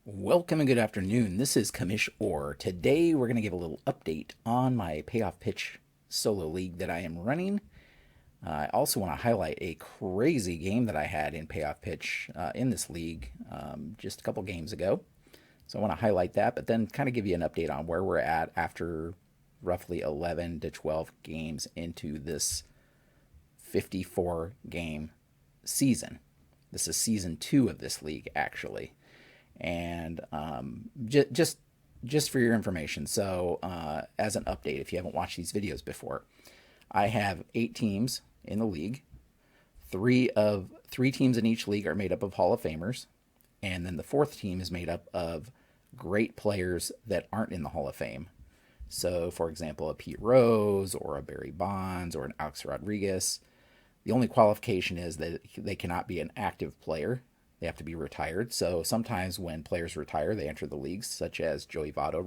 Welcome and good afternoon. This is Commish Orr. Today we're going to give a little update on my Payoff Pitch solo league that I am running. I also want to highlight a crazy game that I had in Payoff Pitch in this league just a couple games ago. So I want to highlight that, but then kind of give you an update on where we're at after roughly 11 to 12 games into this 54 game season. This is season 2 of this league, actually. And just for your information, so as an update, if you haven't watched these videos before, I have 8 teams in the league. Three teams in each league are made up of Hall of Famers, and then the 4th team is made up of great players that aren't in the Hall of Fame. So, for example, a Pete Rose or a Barry Bonds or an Alex Rodriguez. The only qualification is that they cannot be an active player. They have to be retired. So sometimes when players retire, they enter the leagues, such as Joey Votto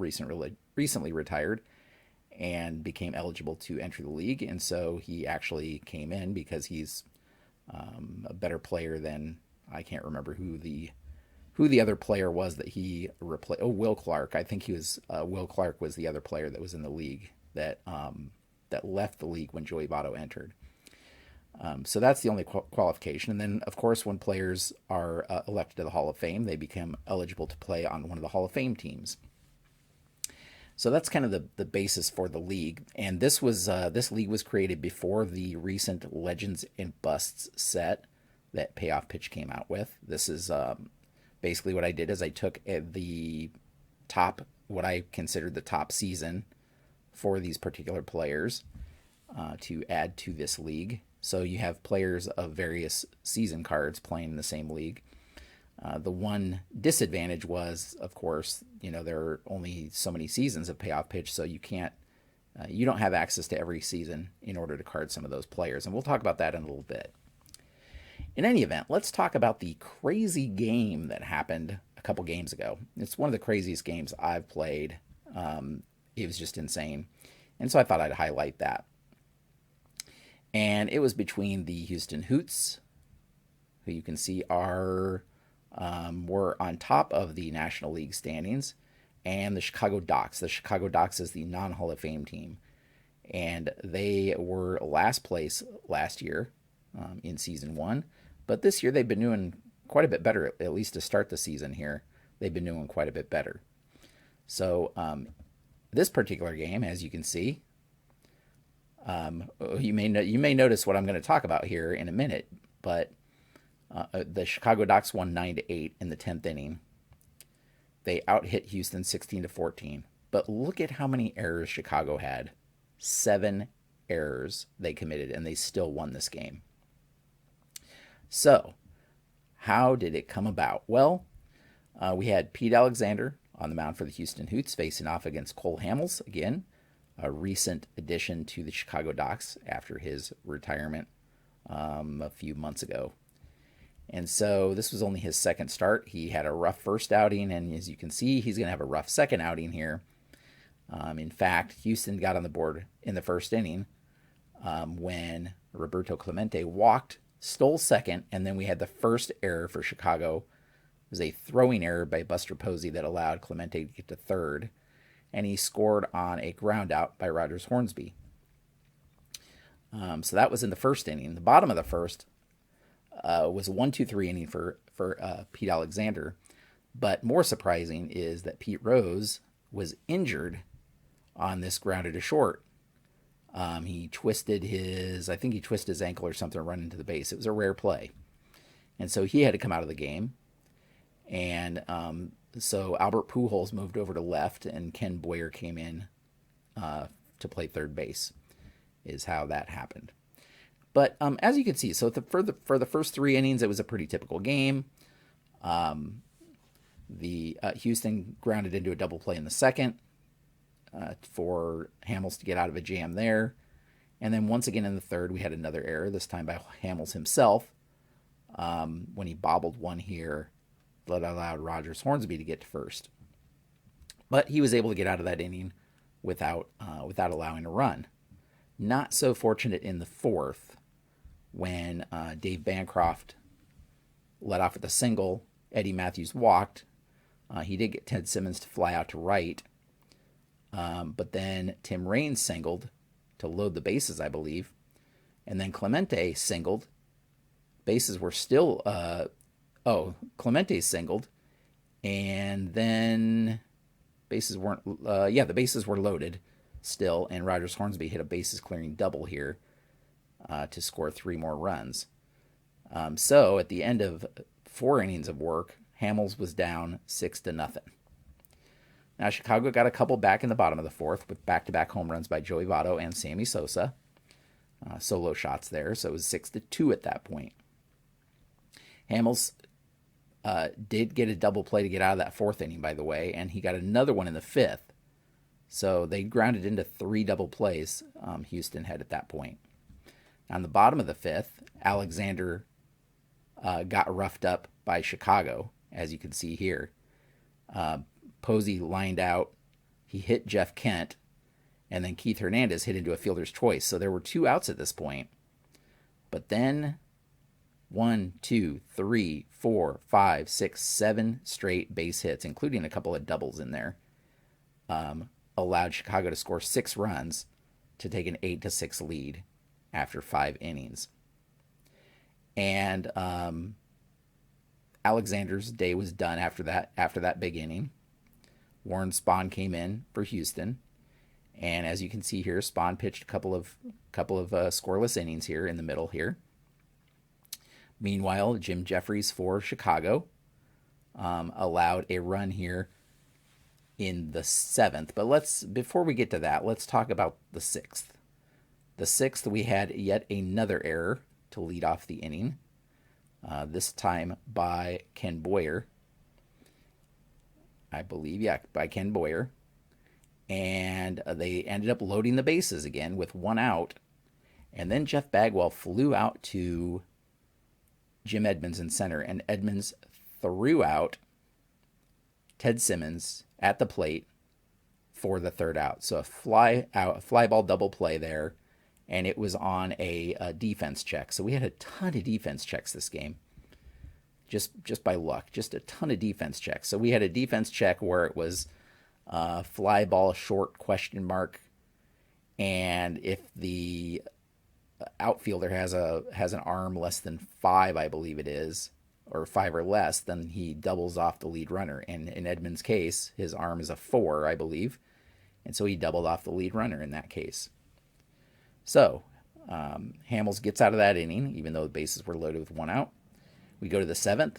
recently retired and became eligible to enter the league. And so he actually came in because he's a better player than, I can't remember who the other player was that he replaced. Oh, Will Clark. I think Will Clark was the other player that was in the league that left the league when Joey Votto entered. So that's the only qualification. And then, of course, when players are elected to the Hall of Fame, they become eligible to play on one of the Hall of Fame teams. So that's kind of the basis for the league. And this league was created before the recent Legends and Busts set that Payoff Pitch came out with. This is basically what I did is I took the top, what I considered the top season for these particular players to add to this league. So you have players of various season cards playing in the same league. The one disadvantage was, of course, there are only so many seasons of Payoff Pitch, so you don't have access to every season in order to card some of those players. And we'll talk about that in a little bit. In any event, let's talk about the crazy game that happened a couple games ago. It's one of the craziest games I've played. It was just insane. And so I thought I'd highlight that. And it was between the Houston Hoots, who you can see were on top of the National League standings, and the Chicago Docs. The Chicago Docs is the non-Hall of Fame team. And they were last place last year in Season 1. But this year they've been doing quite a bit better, at least to start the season here. They've been doing quite a bit better. So this particular game, as you can see, you may notice what I'm going to talk about here in a minute, but the Chicago Docs won 9-8 in the 10th inning. They out-hit Houston 16-14. But look at how many errors Chicago had. 7 errors they committed, and they still won this game. So, how did it come about? Well, we had Pete Alexander on the mound for the Houston Hoots facing off against Cole Hamels again, a recent addition to the Chicago Docs after his retirement a few months ago. And so this was only his second start. He had a rough first outing, and as you can see, he's going to have a rough second outing here. In fact, Houston got on the board in the first inning when Roberto Clemente walked, stole second, and then we had the first error for Chicago. It was a throwing error by Buster Posey that allowed Clemente to get to third, and he scored on a ground out by Rogers Hornsby. So that was in the first inning. The bottom of the first was a 1-2-3 inning for Pete Alexander. But more surprising is that Pete Rose was injured on this grounded to short. He twisted his ankle or something running to the base. It was a rare play. And so he had to come out of the game. And so Albert Pujols moved over to left, and Ken Boyer came in to play third base, is how that happened. But as you can see, so for the first 3 innings, it was a pretty typical game. The Houston grounded into a double play in the second for Hamels to get out of a jam there. And then once again in the third, we had another error, this time by Hamels himself, when he bobbled one here that allowed Rogers Hornsby to get to first. But he was able to get out of that inning without allowing a run. Not so fortunate in the fourth, when Dave Bancroft led off with a single. Eddie Matthews walked. He did get Ted Simmons to fly out to right, but then Tim Raines singled to load the bases, I believe, and then Clemente singled. Bases were still, Clemente singled, and then bases weren't, the bases were loaded still, and Rogers Hornsby hit a bases clearing double here to score 3 more runs. So at the end of 4 innings of work, Hamels was down 6-0. Now Chicago got a couple back in the bottom of the 4th with back-to-back home runs by Joey Votto and Sammy Sosa. Solo shots there, so it was 6-2 at that point. Hamels did get a double play to get out of that 4th inning, by the way, and he got another one in the 5th. So they grounded into 3 double plays Houston had at that point. On the bottom of the 5th, Alexander got roughed up by Chicago, as you can see here. Posey lined out. He hit Jeff Kent, and then Keith Hernandez hit into a fielder's choice. So there were 2 outs at this point. But then 1, 2, 3, 4, 5, 6, 7 straight base hits, including a couple of doubles in there, allowed Chicago to score 6 runs to take an 8-6 lead after 5 innings. And Alexander's day was done after that big inning. Warren Spahn came in for Houston, and as you can see here, Spahn pitched a couple of scoreless innings here in the middle here. Meanwhile, Jim Jeffries for Chicago allowed a run here in the 7th. But before we get to that, let's talk about the 6th. The 6th, we had yet another error to lead off the inning, this time by Ken Boyer. I believe, by Ken Boyer. And they ended up loading the bases again with 1 out. And then Jeff Bagwell flew out to Jim Edmonds in center, and Edmonds threw out Ted Simmons at the plate for the 3rd out. So a fly ball double play there, and it was on a defense check. So we had a ton of defense checks this game, just by luck, just a ton of defense checks. So we had a defense check where it was fly ball short ? And if the outfielder has an arm less than 5, I believe it is, or 5 or less, then he doubles off the lead runner. And in Edmonds' case, his arm is a 4, I believe, and so he doubled off the lead runner in that case. So Hamels gets out of that inning, even though the bases were loaded with 1 out. We go to the 7th,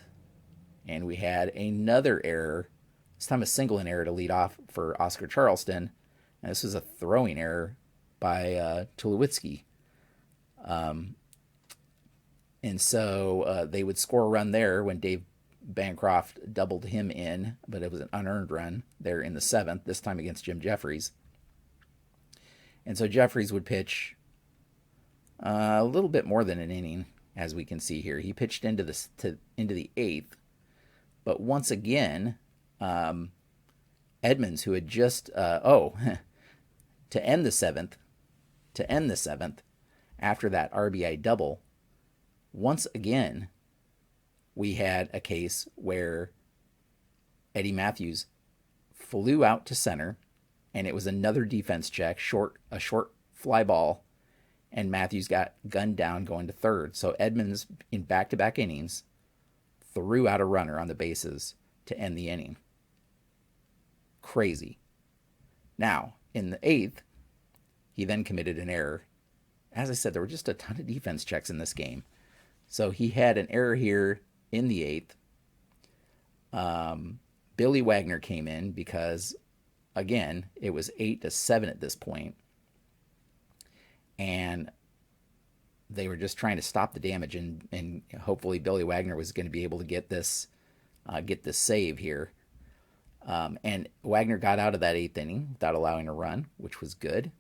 and we had another error, this time a single error to lead off for Oscar Charleston. And this was a throwing error by Tulowitzki. And so they would score a run there when Dave Bancroft doubled him in, but it was an unearned run there in the 7th, this time against Jim Jeffries. And so Jeffries would pitch a little bit more than an inning, as we can see here. He pitched into the 8th, but once again, Edmonds, who had just to end the 7th, after that RBI double, once again, we had a case where Eddie Matthews flew out to center, and it was another defense check, a short fly ball, and Matthews got gunned down going to 3rd. So Edmonds, in back-to-back innings, threw out a runner on the bases to end the inning. Crazy. Now, in the 8th, he then committed an error. As I said, there were just a ton of defense checks in this game. So he had an error here in the 8th. Billy Wagner came in because, again, it was 8-7 at this point. And they were just trying to stop the damage, and hopefully Billy Wagner was going to be able to get this save here. And Wagner got out of that 8th inning without allowing a run, which was good.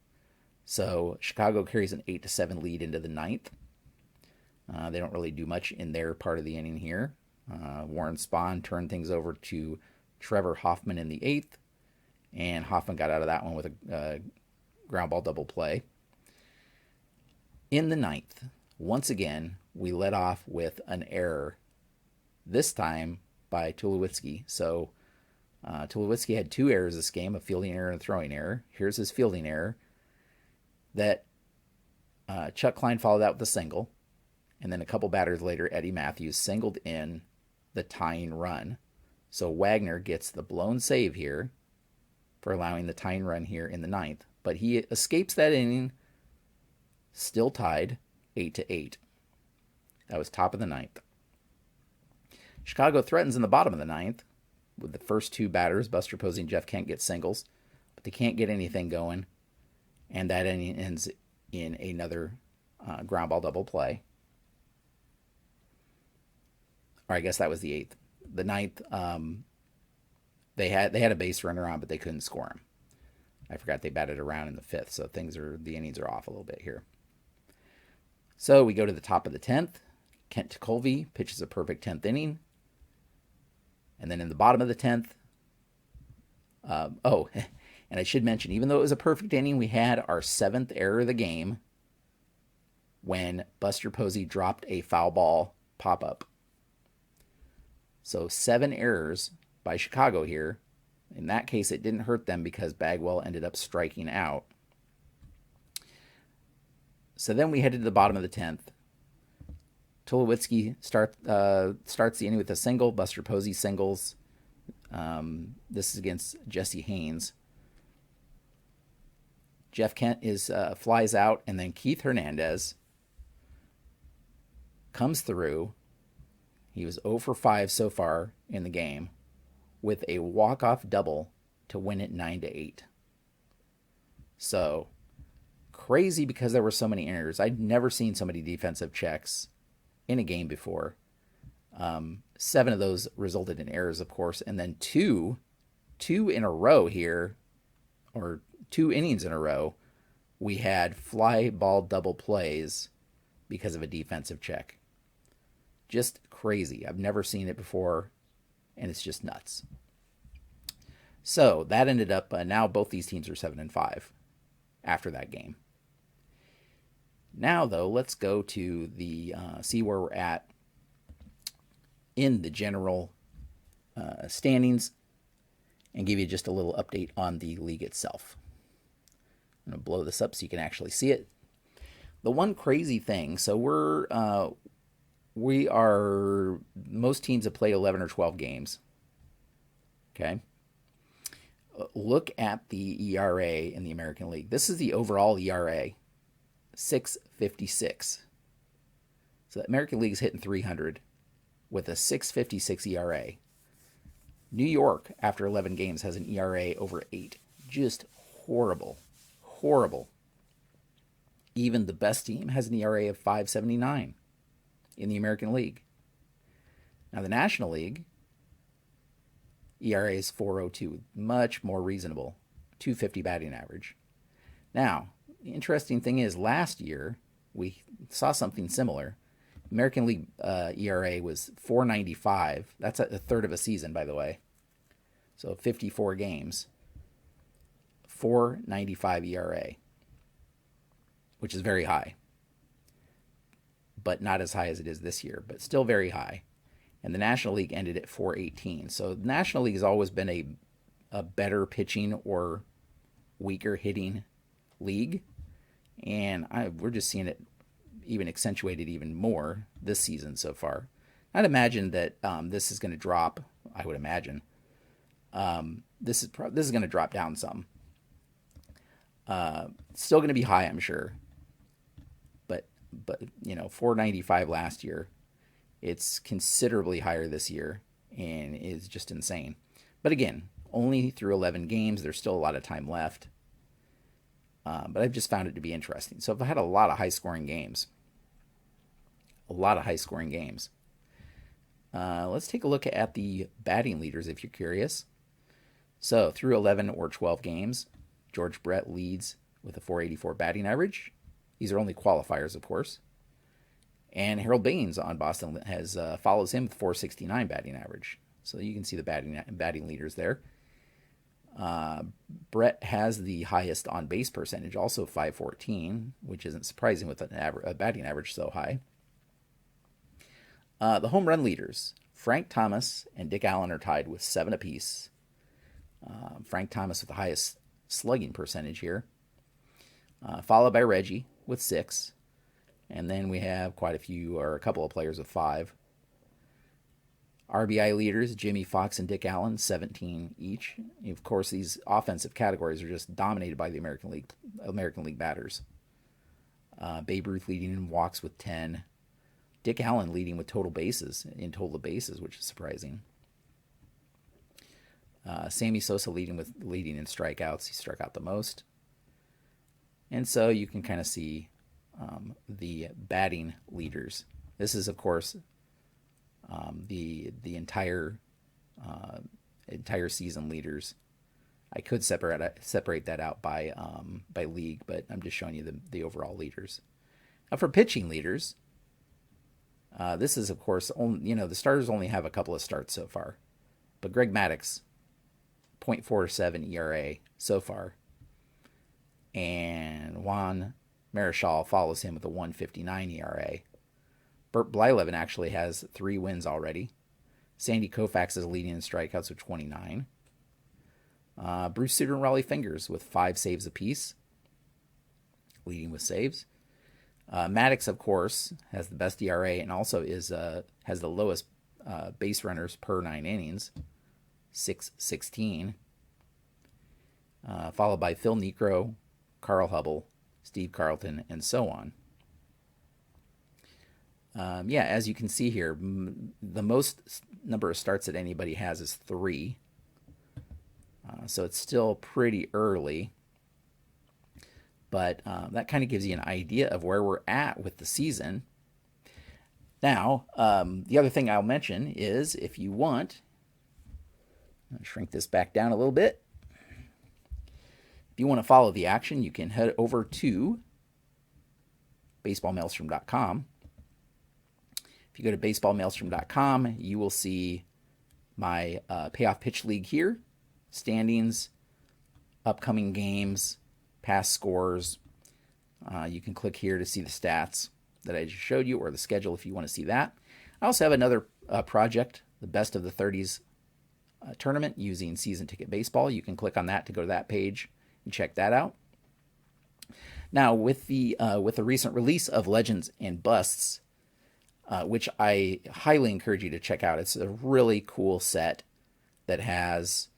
So Chicago carries an 8-7 lead into the 9th. They don't really do much in their part of the inning here. Warren Spahn turned things over to Trevor Hoffman in the 8th, and Hoffman got out of that one with a ground ball double play. In the 9th, once again, we led off with an error, this time by Tulowitzki. So Tulowitzki had 2 errors this game, a fielding error and a throwing error. Here's his fielding error that Chuck Klein followed out with a single. And then a couple batters later, Eddie Matthews singled in the tying run. So Wagner gets the blown save here for allowing the tying run here in the 9th. But he escapes that inning, still tied 8-8. That was top of the 9th. Chicago threatens in the bottom of the 9th with the first 2 batters. Buster Posey and Jeff Kent get singles, but they can't get anything going. And that inning ends in another ground ball double play. Or I guess that was the 8th. The 9th, they had a base runner on, but they couldn't score him. I forgot they batted around in the 5th, so the innings are off a little bit here. So we go to the top of the 10th. Kent Tekulve pitches a perfect 10th inning. And then in the bottom of the 10th, and I should mention, even though it was a perfect inning, we had our 7th error of the game when Buster Posey dropped a foul ball pop-up. So 7 errors by Chicago here. In that case, it didn't hurt them because Bagwell ended up striking out. So then we headed to the bottom of the 10th. Tulowitzki starts the inning with a single. Buster Posey singles. This is against Jesse Haynes. Jeff Kent flies out, and then Keith Hernandez comes through. He was 0 for 5 so far in the game with a walk-off double to win it 9-8. So, crazy because there were so many errors. I'd never seen so many defensive checks in a game before. 7 of those resulted in errors, of course, and then two in a row here, or 2 innings in a row, we had fly ball double plays because of a defensive check. Just crazy. I've never seen it before, and it's just nuts. So that ended up, now both these teams are 7-5 after that game. Now, though, let's go to the see where we're at in the general standings and give you just a little update on the league itself. I'm going to blow this up so you can actually see it. The one crazy thing, so most teams have played 11 or 12 games. Okay. Look at the ERA in the American League. This is the overall ERA, 6.56. So the American League is hitting 300 with a 6.56 ERA. New York, after 11 games, has an ERA over 8. Just horrible. Horrible. Even the best team has an ERA of 5.79 in the American League. Now, the National League, ERA is 4.02, much more reasonable, 250 batting average. Now, the interesting thing is last year we saw something similar. American League ERA was 4.95. That's a third of a season, by the way. So 54 games, 4.95 ERA, which is very high, but not as high as it is this year, but still very high. And the National League ended at 4.18. So the National League has always been a better pitching or weaker hitting league. And we're just seeing it even accentuated even more this season so far. I'd imagine that this is going to drop. I would imagine this is going to drop down some. Still going to be high, I'm sure. But 495 last year. It's considerably higher this year and is just insane. But again, only through 11 games. There's still a lot of time left. But I've just found it to be interesting. So I've had a lot of high-scoring games. Let's take a look at the batting leaders if you're curious. So through 11 or 12 games, George Brett leads with a 484 batting average. These are only qualifiers, of course. And Harold Baines on Boston follows him with 469 batting average. So you can see the batting leaders there. Brett has the highest on base percentage, also 514, which isn't surprising with a batting average so high. The home run leaders, Frank Thomas and Dick Allen are tied with 7 apiece. Frank Thomas with the highest slugging percentage here, followed by Reggie with 6. And then we have quite a few, or a couple of players with 5. RBI leaders, Jimmy Fox and Dick Allen, 17 each. Of course, these offensive categories are just dominated by the American League batters. Babe Ruth leading in walks with 10. Dick Allen leading with total bases, which is surprising. Sammy Sosa leading in strikeouts. He struck out the most. And so you can kind of see the batting leaders. This is, of course, the entire season leaders. I could separate that out by league, but I'm just showing you the overall leaders. Now for pitching leaders, this is, of course, only, the starters only have a couple of starts so far, but Greg Maddux, 0.47 ERA so far, and Juan Marichal follows him with a 1.59 ERA. Burt Blyleven actually has 3 wins already. Sandy Koufax is leading in strikeouts with 29. Bruce Sutter and Raleigh Fingers with 5 saves apiece, leading with saves. Maddux, of course, has the best ERA and also has the lowest base runners per 9 innings, 6.16. Followed by Phil Niekro, Carl Hubble, Steve Carlton, and so on. As you can see here, the most number of starts that anybody has is 3. So it's still pretty early. But that kind of gives you an idea of where we're at with the season. Now, the other thing I'll mention is if you want, I'll shrink this back down a little bit. If you want to follow the action, you can head over to baseballmaelstrom.com. If you go to baseballmaelstrom.com, you will see my Payoff Pitch League here, standings, upcoming games, past scores. You can click here to see the stats that I just showed you, or the schedule if you want to see that. I also have another project, the Best of the 30s tournament using Season Ticket Baseball. You can click on that to go to that page and check that out. Now, with the recent release of Legends and Busts, which I highly encourage you to check out. It's a really cool set that has,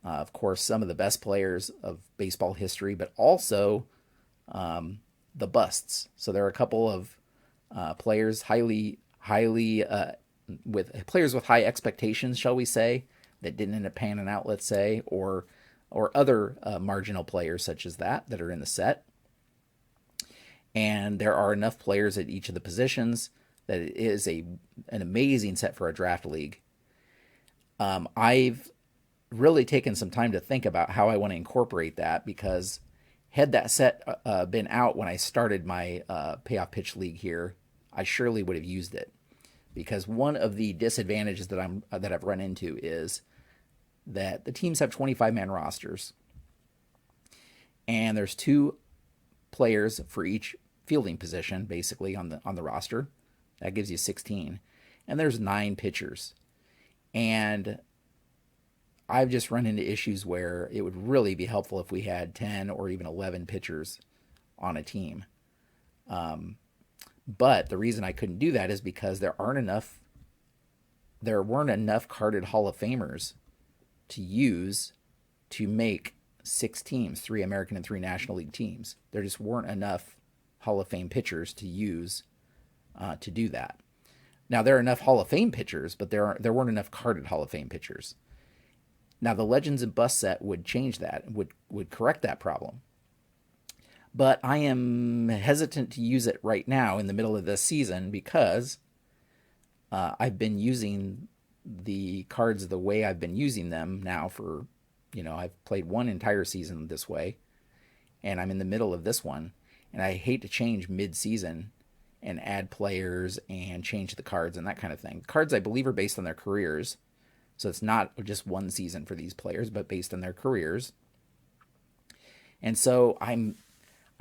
of course, some of the best players of baseball history, but also the busts. So there are a couple of players with players with high expectations, shall we say, that didn't end up panning out, let's say, or other marginal players such as that are in the set. And there are enough players at each of the positions that it is an amazing set for a draft league. I've really taken some time to think about how I want to incorporate that, because had that set been out when I started my Payoff Pitch League here, I surely would have used it. Because one of the disadvantages that I've run into is that the teams have 25-man rosters, and there's 2 players for each fielding position, basically on the roster. That gives you 16, and there's 9 pitchers, and I've just run into issues where it would really be helpful if we had 10 or even 11 pitchers on a team. But the reason I couldn't do that is because there weren't enough carded Hall of Famers to use to make 6 teams, 3 American and 3 National League teams. There just weren't enough Hall of Fame pitchers to use to do that. Now, there are enough Hall of Fame pitchers, but there weren't enough carded Hall of Fame pitchers. Now, the Legends and Bust set would change that, would correct that problem. But I am hesitant to use it right now in the middle of this season because I've been using the cards the way I've been using them now for, I've played one entire season this way, and I'm in the middle of this one, and I hate to change mid-season and add players and change the cards and that kind of thing. Cards, I believe, are based on their careers, so it's not just one season for these players, but based on their careers. And so I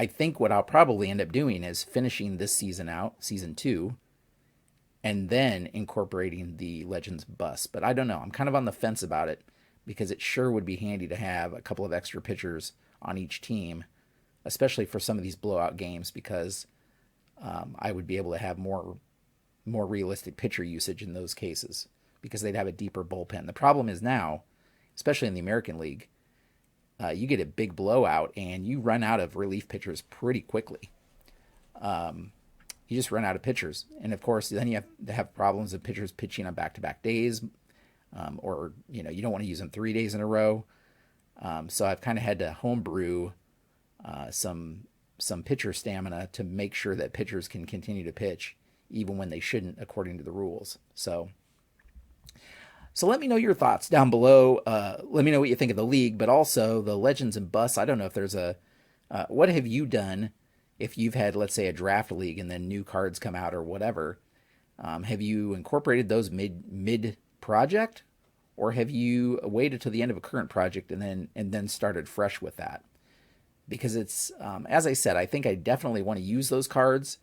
think what I'll probably end up doing is finishing this season out, season 2, and then incorporating the Legends Bust. But I don't know. I'm kind of on the fence about it. because it sure would be handy to have a couple of extra pitchers on each team, especially for some of these blowout games, because I would be able to have more realistic pitcher usage in those cases because they'd have a deeper bullpen. The problem is now, especially in the American League, you get a big blowout and you run out of relief pitchers pretty quickly. You just run out of pitchers. And of course, then you have to have problems of pitchers pitching on back-to-back days, or you don't want to use them 3 days in a row. So I've kind of had to homebrew some pitcher stamina to make sure that pitchers can continue to pitch even when they shouldn't, according to the rules. So let me know your thoughts down below. Let me know what you think of the league, but also the legends and busts. I don't know if there's what have you done if you've had, let's say, a draft league and then new cards come out or whatever? Have you incorporated those mid project, or have you waited till the end of a current project and then started fresh with that? Because it's, as I said, I think I definitely want to use those cards,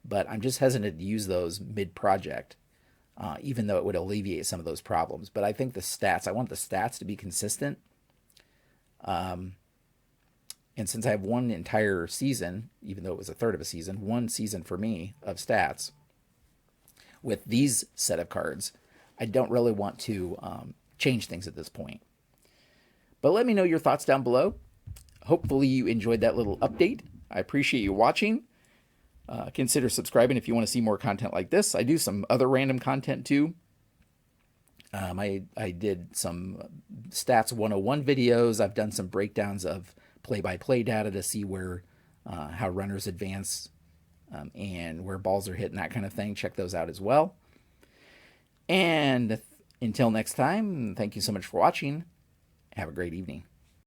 but I'm just hesitant to use those mid-project, even though it would alleviate some of those problems. But I think I want the stats to be consistent. And since I have one entire season, even though it was a third of a season, one season for me of stats with these set of cards, I don't really want to change things at this point. But let me know your thoughts down below. Hopefully you enjoyed that little update. I appreciate you watching. Consider subscribing if you want to see more content like this. I do some other random content too. I did some Stats 101 videos. I've done some breakdowns of play-by-play data to see where how runners advance and where balls are hit and that kind of thing. Check those out as well. And until next time, thank you so much for watching. Have a great evening.